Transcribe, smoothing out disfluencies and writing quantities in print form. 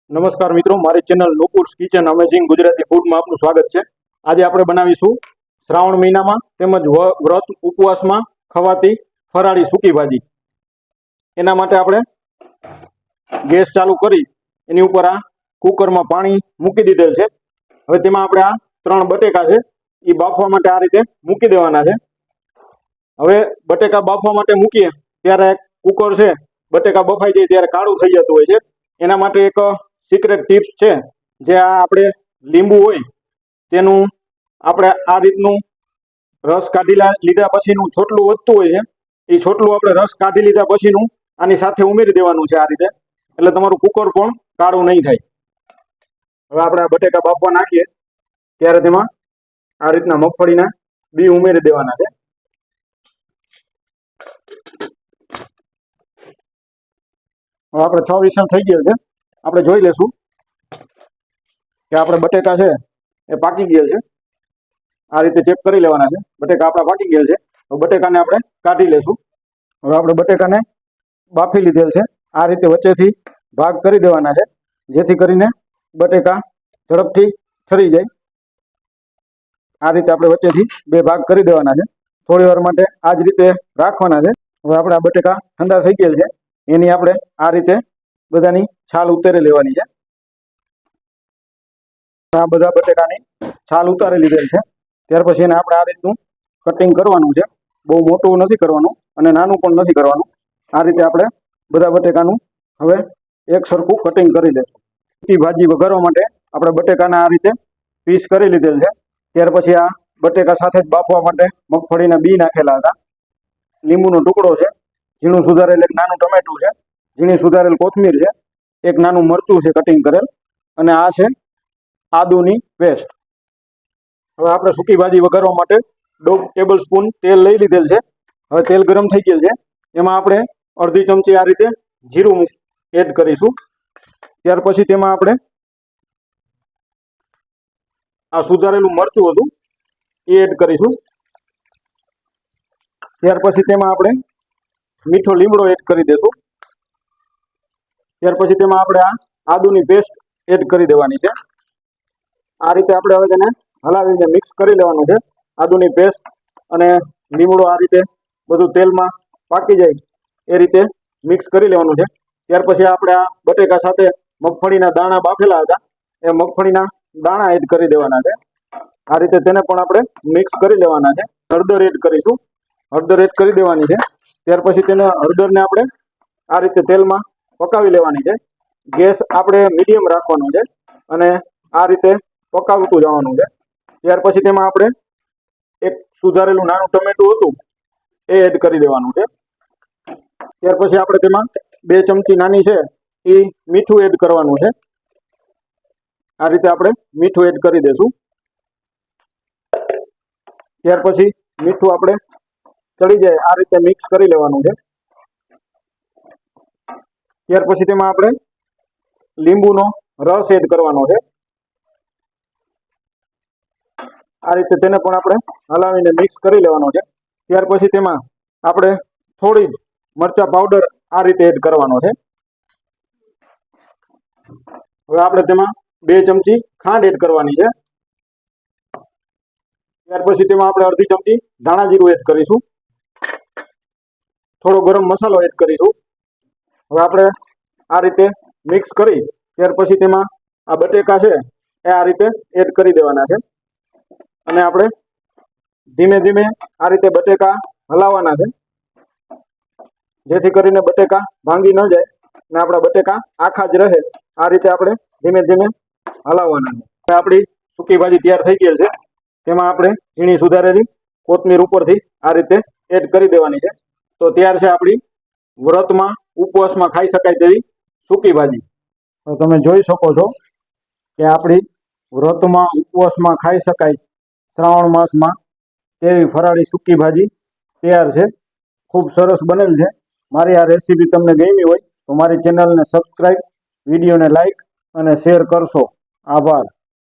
નમસ્કાર મિત્રો, મારી channel Nupur's kitchen amazing Gujarati ફૂડમાં આપનું સ્વાગત છે। આજે આપણે બનાવીશું શ્રાવણ મહિનામાં તેમજ વ્રત ઉપવાસમાં ખવાતી ફરાળી સૂકી ભાજી। એના માટે આપણે ગેસ ચાલુ કરી એની ઉપર આ કુકરમાં પાણી મૂકી દીધેલ છે। હવે તેમાં આપણે આ 3 બટેકા છે એ બાફવા માટે આ રીતે મૂકી દેવાના છે। હવે બટેકા બાફવા માટે મૂકીએ ત્યારે કુકર છે બટેકા બફાઈ જાય ત્યારે કાળું થઈ જતું હોય છે। એના માટે એક સિક્રેટ ટિપ્સ છે, જે આ આપણે લીંબુ હોય તેનું આપણે આ રીતનું રસ કાઢી લીધા પછીનું છોટલું વધતું હોય છે, એ છોટલું આપણે રસ કાઢી લીધા પછીનું આની સાથે ઉમેરી દેવાનું છે આ રીતે, એટલે તમારું કુકર પણ કાળું નહીં થાય। હવે આપણે આ બટેકા બાફવા નાખીએ ત્યારે તેમાં આ રીતના મગફળીના બી ઉમેરી દેવાના છે। હવે આપણે 6 વિસલ થઈ ગયેલ છે, આપણે જોઈ લેશું કે આપણે બટેકા છે એ પાકી ગયેલ છે। આ રીતે ચેક કરી લેવાના છે, બટેકા આપણા પાકી ગયેલ છે। તો બટેકાને આપણે કાઢી લેશું। હવે આપણે બટેકાને બાફી લીધેલ છે, આ રીતે વચ્ચેથી ભાગ કરી દેવાના છે, જેથી કરીને બટેકા ઝડપથી ઠરી જાય। આ રીતે આપણે વચ્ચેથી 2 ભાગ કરી દેવાના છે, થોડી વાર માટે આ જ રીતે રાખવાના છે। હવે આપણે આ બટેકા ઠંડા થઈ ગયેલ છે, એની આપણે આ રીતે બધાની છાલ ઉતારી લેવાની છે। આ બધા બટેકાની છાલ ઉતારી લીધેલ છે, ત્યાર પછી એને આપણે આ રીતનું કટિંગ કરવાનું છે। બહુ મોટું નથી કરવાનું અને નાનું પણ નથી કરવાનું। આ રીતે આપણે બધા બટેકાનું હવે એક સરખું કટિંગ કરી લેશું। સૂકી ભાજી વઘારવા માટે આપણે બટેકાના આ રીતે પીસ કરી લીધેલ છે, ત્યાર પછી આ બટેકા સાથે જ બાફવા માટે મગફળીના બી નાખેલા હતા, લીંબુનો ટુકડો છે, ઝીણું સુધારેલ એક નાનું ટમેટું છે, ઝીણી સુધારેલ કોથમીર છે, એક નાનું મરચું છે કટિંગ કરેલ, અને આ છે આદુની પેસ્ટ। હવે આપણે સૂકી ભાજી વઘારવા માટે 1.5 ટેબલ સ્પૂન તેલ લઈ લીધેલ છે। હવે તેલ ગરમ થઈ ગયેલ છે, એમાં આપણે અડધી ચમચી આ રીતે જીરું એડ કરીશું। ત્યાર પછી તેમાં આપણે આ સુધારેલું મરચું હતું એ એડ કરીશું। ત્યાર પછી તેમાં આપણે મીઠો લીમડો એડ કરી દેશું। ત્યાર પછી તેમાં આપણે આ આદુની પેસ્ટ એડ કરી દેવાની છે। આ રીતે આપણે હવે તેને હલાવીને મિક્સ કરી લેવાનું છે। આદુની પેસ્ટ અને લીમડો આ રીતે બધું તેલમાં પાકી જાય એ રીતે મિક્સ કરી લેવાનું છે। ત્યાર પછી આપણે આ બટેકા સાથે મગફળીના દાણા બાફેલા હતા એ મગફળીના દાણા એડ કરી દેવાના છે। આ રીતે તેને પણ આપણે મિક્સ કરી લેવાના છે। હળદર એડ કરીશું, હળદર એડ કરી દેવાની છે। ત્યાર પછી તેને હળદરને આપણે આ રીતે તેલમાં પકાવી લેવાની છે। ગેસ આપણે મીડિયમ રાખવાનો છે અને આ રીતે પકાવતું જવાનું છે। ત્યાર પછી તેમાં આપણે એક સુધારેલું નાનું ટમેટું હતું એ એડ કરી દેવાનું છે। ત્યાર પછી આપણે તેમાં 2 ચમચી નાની છે એ મીઠું એડ કરવાનું છે। આ રીતે આપણે મીઠું એડ કરી દેશું। ત્યાર પછી મીઠું આપણે ચડી જાય આ રીતે મિક્સ કરી લેવાનું છે। ત્યાર પછી તેમાં આપણે લીંબુનો રસ એડ કરવાનો છે। આ રીતે તેને પણ આપણે હલાવીને મિક્સ કરી લેવાનો છે। ત્યાર પછી તેમાં આપણે થોડી જ મરચા પાવડર આ રીતે એડ કરવાનો છે। હવે આપણે તેમાં 2 ચમચી ખાંડ એડ કરવાની છે। ત્યાર પછી તેમાં આપણે અડધી ચમચી ધાણા જીરું એડ કરીશું, થોડો ગરમ મસાલો એડ કરીશું। હવે આપણે આ રીતે મિક્સ કરી ત્યાર પછી તેમાં આ બટેકા છે એ આ રીતે એડ કરી દેવાના છે, અને આપણે ધીમે ધીમે આ રીતે બટેકા હલાવવાના છે, જેથી કરીને બટેકા ભાંગી ન જાય અને આપણા બટેકા આખા જ રહે। આ રીતે આપણે ધીમે ધીમે હલાવવાના છે। આપણી સૂકી ભાજી તૈયાર થઈ ગયેલ છે, તેમાં આપણે ઝીણી સુધારેલી કોથમીર ઉપરથી આ રીતે એડ કરી દેવાની છે। તો તૈયાર છે આપણી વ્રતમાં ઉપવાસમાં ખાઈ શકાય તેવી સૂકી ભાજી। તો તમે જોઈ શકો છો કે આપણી વ્રતમાં ઉપવાસમાં ખાઈ શકાય શ્રાવણ માસમાં તેવી ફરાળી સૂકી ભાજી તૈયાર છે। ખૂબ સરસ બનેલ છે। મારી આ રેસીપી તમને ગમી હોય તો મારી ચેનલને સબસ્ક્રાઈબ, વિડીયોને લાઈક અને શેર કરશો। આભાર।